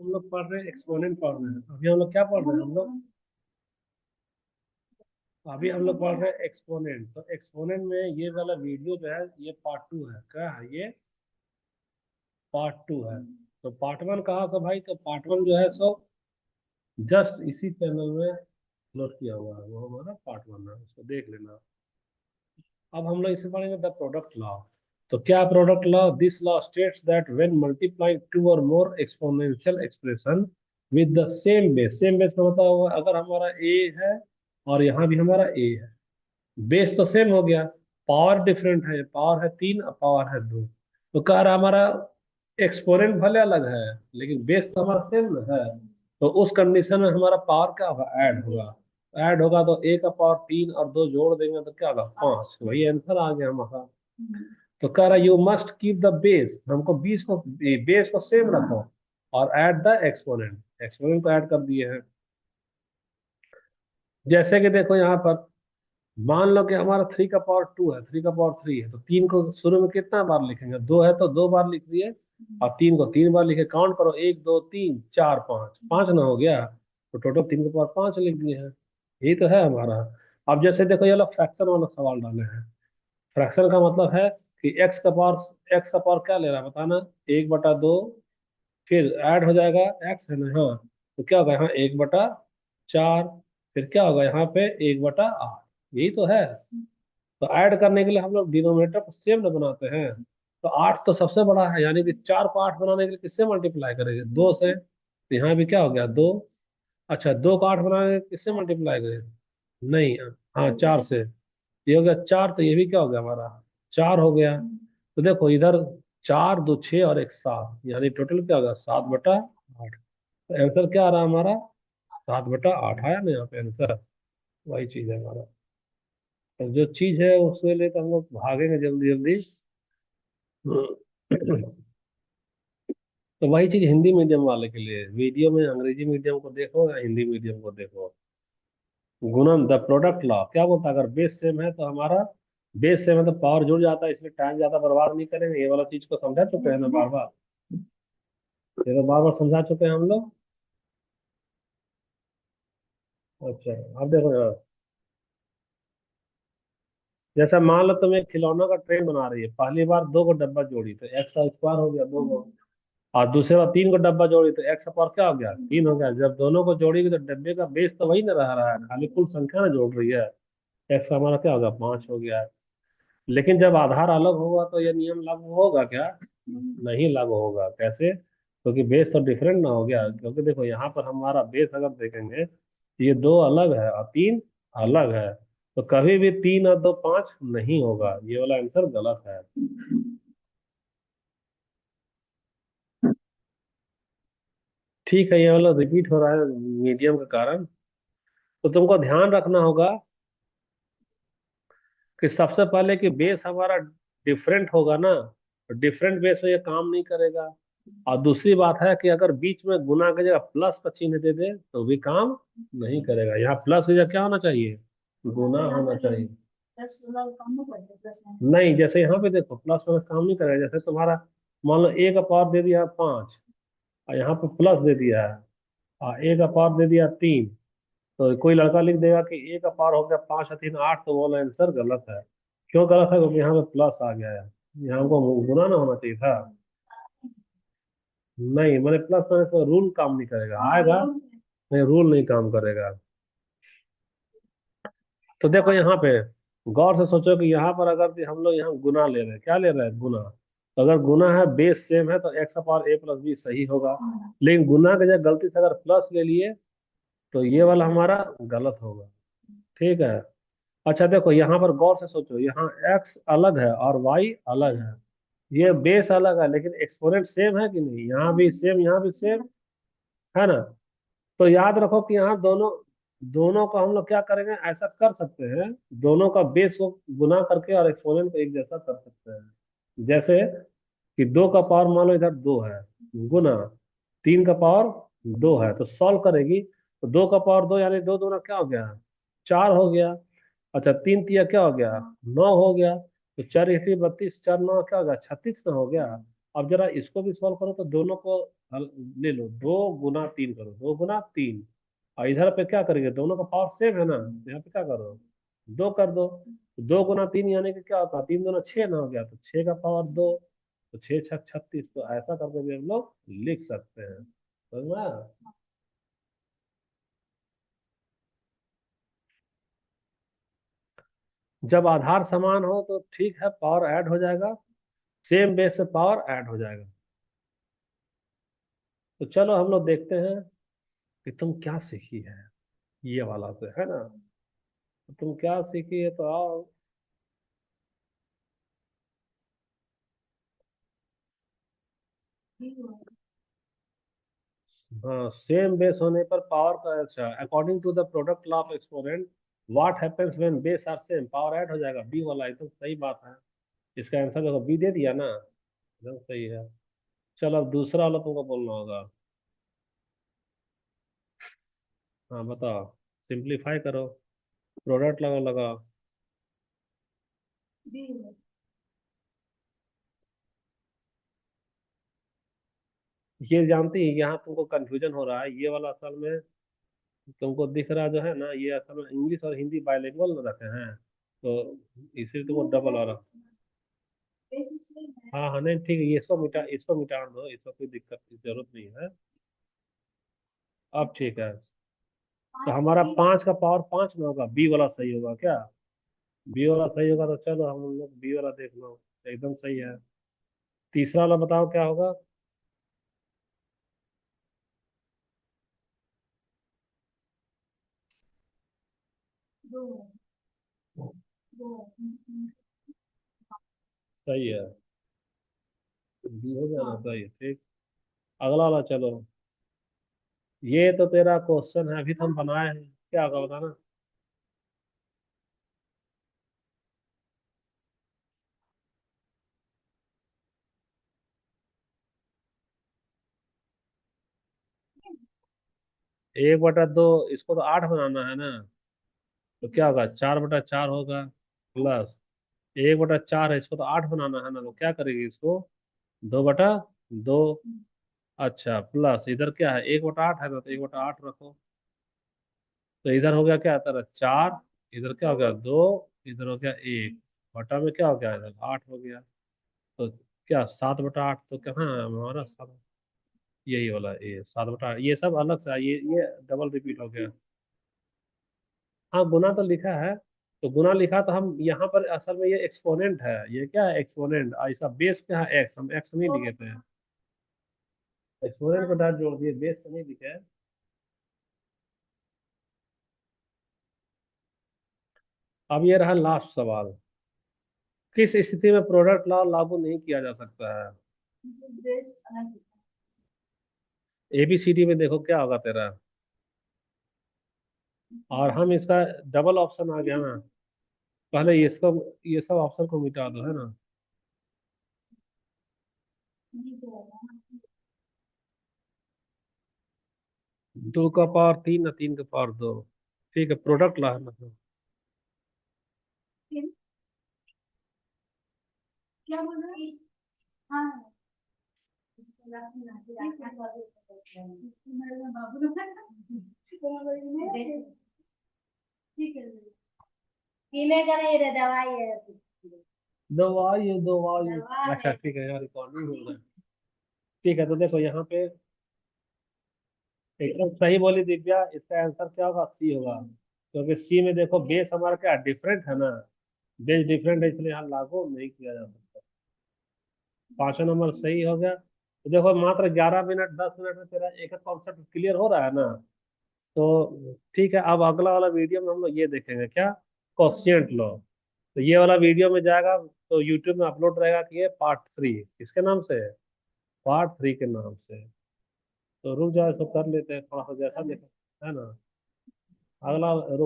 हम लोग पढ़ रहे हैं एक्सपोनेंट पढ़ रहे हैं। अभी हम लोग क्या पढ़ रहे हैं हम लोग? अभी हम लोग पढ़ रहे हैं एक्सपोनेंट। तो एक्सपोनेंट में ये वाला वीडियो जो है ये पार्ट 2 है। क्या है ये? पार्ट 2 है। तो पार्ट 1 कहाँ था भाई? तो पार्ट 1 जो है सो जस्ट इसी चैनल में अपलोड किया हुआ है, वो हमारा पार्ट 1 है, उसको देख लेना। अब हम लोग इसे पढ़ेंगे द प्रोडक्ट लॉ। तो क्या product law? This law states that when multiplying two और more exponential expression with the same base का मतलब होगा अगर हमारा ए है और यहाँ भी हमारा ए है, बेस तो सेम हो गया, पावर डिफरेंट है, पावर है 3 और पावर है 2। तो कह रहा हमारा एक्सपोनेंट भले अलग है लेकिन बेस तो हमारा सेम है। तो उस कंडीशन में हमारा पावर क्या होगा? ऐड होगा। ऐड होगा तो ए का पावर 3 और 2 जोड़ देंगे तो क्या होगा? 5। वही आंसर आ गया हमारा। तो कह रहा you must keep the base, हमको बेस को सेम रखो और ऐड द एक्सपोनेंट, एक्सपोनेंट को ऐड कर दिए हैं। जैसे कि देखो यहाँ पर मान लो कि हमारा 3 का पावर 2 है, 3 का पावर 3 है, तो 3 को शुरू में कितना बार लिखेंगे? 2 है तो 2 बार लिख दिए और 3 को 3 बार लिखे। काउंट करो, 1 2 3 4 5, 5 ना हो गया? तो टोटल 3 का पावर 5 लिख दिए हैं। यही तो है हमारा। अब जैसे देखो ये लोग फ्रैक्शन वाला सवाल डाले हैं। फ्रैक्शन का मतलब है कि एक्स का पावर क्या ले रहा है बताना? 1/2, फिर ऐड हो जाएगा एक्स है ना, हाँ। तो क्या होगा यहाँ? 1/4, फिर क्या होगा यहाँ पे? 1/8। यही तो है। तो ऐड करने के लिए हम लोग डिनोमिनेटर को सेम न बनाते हैं। तो 8 तो सबसे बड़ा है, यानी कि 4 को 8 बनाने के लिए किससे मल्टीप्लाई करेंगे? 2 से। तो यहाँ भी क्या हो गया? 2। अच्छा, 2 को 8 बनाने के लिए किससे मल्टीप्लाई करेंगे? नहीं, हाँ 4 से। ये हो गया 4, तो ये भी क्या हो गया हमारा? 4 हो गया। तो देखो इधर 4 2 6 और एक 7, यानी टोटल क्या होगा? 7/8। तो आंसर क्या आ रहा है हमारा? 7/8 आया ना यहाँ पे आंसर। वही चीज है हमारा। तो जो चीज है उसके लिए तो हम लोग भागेंगे जल्दी जल्दी। तो वही चीज हिंदी मीडियम वाले के लिए, वीडियो में अंग्रेजी मीडियम को देखो या हिंदी मीडियम को देखो। गुणन द प्रोडक्ट लॉ क्या बोलता है? अगर बेस सेम है तो हमारा बेस सेम है तो पावर जुड़ जाता है, इसलिए टाइम ज्यादा बर्बाद नहीं करेंगे। ये वाला चीज को समझा चुके हैं ना बार बार? ये तो बार बार समझा चुके हैं हम लोग। अच्छा, अब देखो यार, जैसा मान लो तुम एक खिलौनों का ट्रेन बना रही है, पहली बार 2 को डब्बा जोड़ी तो एक्स का स्क्वायर हो गया 2 को, और दूसरे बार 3 को डब्बा जोड़ी तो एक्स का पावर क्या हो गया? 3 हो गया। जब दोनों को जोड़ेगी तो डब्बे का बेस तो वही ना रह रहा है, खाली कुल संख्या ना जोड़ रही है। एक्स का हमारा क्या होगा? 5 हो गया। लेकिन जब आधार अलग होगा तो यह नियम लागू होगा क्या? नहीं लागू होगा। कैसे? क्योंकि बेस तो डिफरेंट ना हो गया। क्योंकि देखो यहाँ पर हमारा बेस अगर देखेंगे तो ये 2 अलग है और 3 अलग है। तो कभी भी 3 और 2 5 नहीं होगा। ये वाला आंसर गलत है। ठीक है, ये वाला रिपीट हो रहा है मीडियम के कारण। तो तुमको ध्यान रखना होगा कि सबसे पहले कि बेस हमारा डिफरेंट होगा ना, तो डिफरेंट बेस में ये काम नहीं करेगा। और दूसरी बात है कि अगर बीच में गुना की जगह प्लस का चिन्ह दे दे तो भी काम नहीं करेगा। यहाँ प्लस की जगह क्या होना चाहिए? गुना होना चाहिए। नहीं, जैसे यहाँ पे देखो प्लस माइनस काम नहीं करेगा। जैसे तुम्हारा मान लो ए का पावर दे दिया है 5 और यहाँ पे प्लस दे दिया है, और ए का पावर दे दिया 3। तो कोई लड़का लिख देगा कि ए का पावर हो गया 5 और 3 8, तो वो वाला आंसर गलत है। क्यों गलत है? क्योंकि यहाँ पे प्लस आ गया है। यहाँ हमको गुना ना होना चाहिए था। नहीं, मैंने प्लस माइनस का रूल काम नहीं करेगा, आएगा नहीं, रूल नहीं काम करेगा। तो देखो यहाँ पे गौर से सोचो कि यहाँ पर अगर हम लोग यहाँ गुना ले रहे हैं, क्या ले रहे हैं? गुना। तो अगर गुना है, बेस सेम है, तो एक्स पावर ए प्लस बी सही होगा। लेकिन गुना की जगह गलती से अगर प्लस ले लिए तो ये वाला हमारा गलत होगा। ठीक है। अच्छा देखो यहाँ पर गौर से सोचो, यहाँ एक्स अलग है और वाई अलग है। ये बेस अलग है लेकिन एक्सपोनेंट सेम है कि नहीं? यहाँ भी सेम, यहाँ भी सेम, है ना? तो याद रखो कि यहाँ दोनों दोनों को हम लोग क्या करेंगे? ऐसा कर सकते हैं, दोनों का बेस को गुना करके और एक्सपोनेंट को एक जैसा कर सकते हैं। जैसे कि 2 का पावर मान लो इधर 2 है, गुना 3 का पावर 2 है, तो सॉल्व करेगी तो 2 का पावर 2 यानी 2 दूना क्या हो गया? 4 हो गया। अच्छा, 3 तिया क्या हो गया? 9 हो गया। तो 4 1 32, 4 9 क्या हो गया? 36 ना हो गया? अब जरा इसको भी सॉल्व करो तो दोनों को ले लो, 2 गुना 3 करो, 2 गुना 3। और इधर पे क्या करेंगे, दोनों का पावर सेम है ना, तो यहाँ पे क्या करो, 2 कर दो। 2 गुना 3 यानी कि क्या होता है, 3 दूना 6 ना हो गया, तो 6 का पावर 2, तो 6 6 36, तो ऐसा करके भी हम लोग लिख सकते हैं, समझ में आया? जब आधार समान हो तो ठीक है, पावर ऐड हो जाएगा, सेम बेस से पावर ऐड हो जाएगा। तो चलो हम लोग देखते हैं कि तुम क्या सीखी है ये वाला से, है ना? तो तुम क्या सीखी है, तो आओ। हाँ, सेम बेस होने पर पावर का, अच्छा, according to the product law of exponent what happens when base are same, power add हो जाएगा, बी वाला एकदम सही बात है। इसका आंसर देखो, बी दे दिया ना, एकदम सही है। चलो अब दूसरा वाला तुमको बोलना होगा। हाँ बताओ, सिंप्लीफाई करो, प्रोडक्ट लगाओ। ये जानती है, यहाँ तुमको कंफ्यूजन हो रहा है, ये वाला असल में तुमको दिख रहा जो है ना, ये असल में इंग्लिश और हिंदी बाइलिंगुअल में रखे हैं, तो इसीलिए तुमको डबल आ रहा। हाँ हाँ, नहीं ठीक है, ये सब मिटा, इसको मिटा दो, इसको कोई दिक्कत की जरूरत नहीं है। अब ठीक है, तो हमारा 5 का पावर 5 में होगा, बी वाला सही होगा क्या? बी वाला सही होगा, तो चलो हम लोग बी वाला देख लो, एकदम सही है। तीसरा वाला बताओ क्या होगा। सही है, बी हो गया ना, सही है, ठीक। अगला वाला चलो, ये तो तेरा क्वेश्चन है, अभी तो हम बनाए हैं, क्या होगा बताना। एक बटा दो, इसको तो 8 बनाना है ना, तो क्या होगा, 4 बटा 4 होगा, प्लस 1/4 है, इसको तो 8 बनाना है ना, तो क्या करेगी इसको, 2/2। अच्छा, प्लस इधर क्या है, 1/8 है ना, तो 1/8 रखो। तो इधर हो गया क्या तेरा, 4, इधर क्या हो गया, 2, इधर हो गया 1, बटा में क्या हो गया, इधर 8 हो गया। तो क्या 7/8, तो क्या, हाँ हमारा 7, यही वाला ये 7/8, ये सब अलग से ये डबल रिपीट हो गया। हाँ, गुना तो लिखा है, तो गुना लिखा, तो हम यहाँ पर असल में ये एक्सपोनेंट है, ये क्या है, एक्सपोनेंट, इसका बेस क्या है, एक्स, हम एक्स नहीं लिखे थे, एक्सपोनेंट को डायरेक्ट जोड़ दिए, बेस तो नहीं लिखे। अब ये रहा लास्ट सवाल, किस स्थिति में प्रोडक्ट लॉ लागू नहीं किया जा सकता है? एबीसीडी में देखो क्या होगा तेरा, और हम इसका डबल ऑप्शन आ गया ना, पहले इसको, ये सब ऑप्शन को मिटा दो, है ना। 2 का पावर 3 और 3 का पावर 2, ठीक है, प्रोडक्ट ला है मतलब। दवाई, अच्छा ठीक है यार, रिकॉर्डिंग हो रहा है। ठीक है, तो देखो यहाँ पे एकदम सही बोली दिव्या, इसका आंसर क्या होगा, सी होगा, क्योंकि सी में देखो बेस हमारा क्या डिफरेंट है ना, बेस डिफरेंट है, इसलिए यहाँ लागू नहीं किया जा सकता। 5वां नंबर सही हो गया। तो देखो मात्र 11 मिनट 10 मिनट में तेरा एक एक कॉन्सेप्ट क्लियर हो रहा है ना, तो ठीक है, अब अगला वाला वीडियो में हम लोग ये देखेंगे क्या, कोशिएंट लो। तो ये वाला वीडियो में जाएगा, तो यूट्यूब में अपलोड रहेगा कि ये पार्ट 3 किसके नाम से है, पार्ट 3 के नाम से। तो रुक जाओ, इसको कर लेते हैं थोड़ा सा, जैसा देखो, है ना, अगला रुक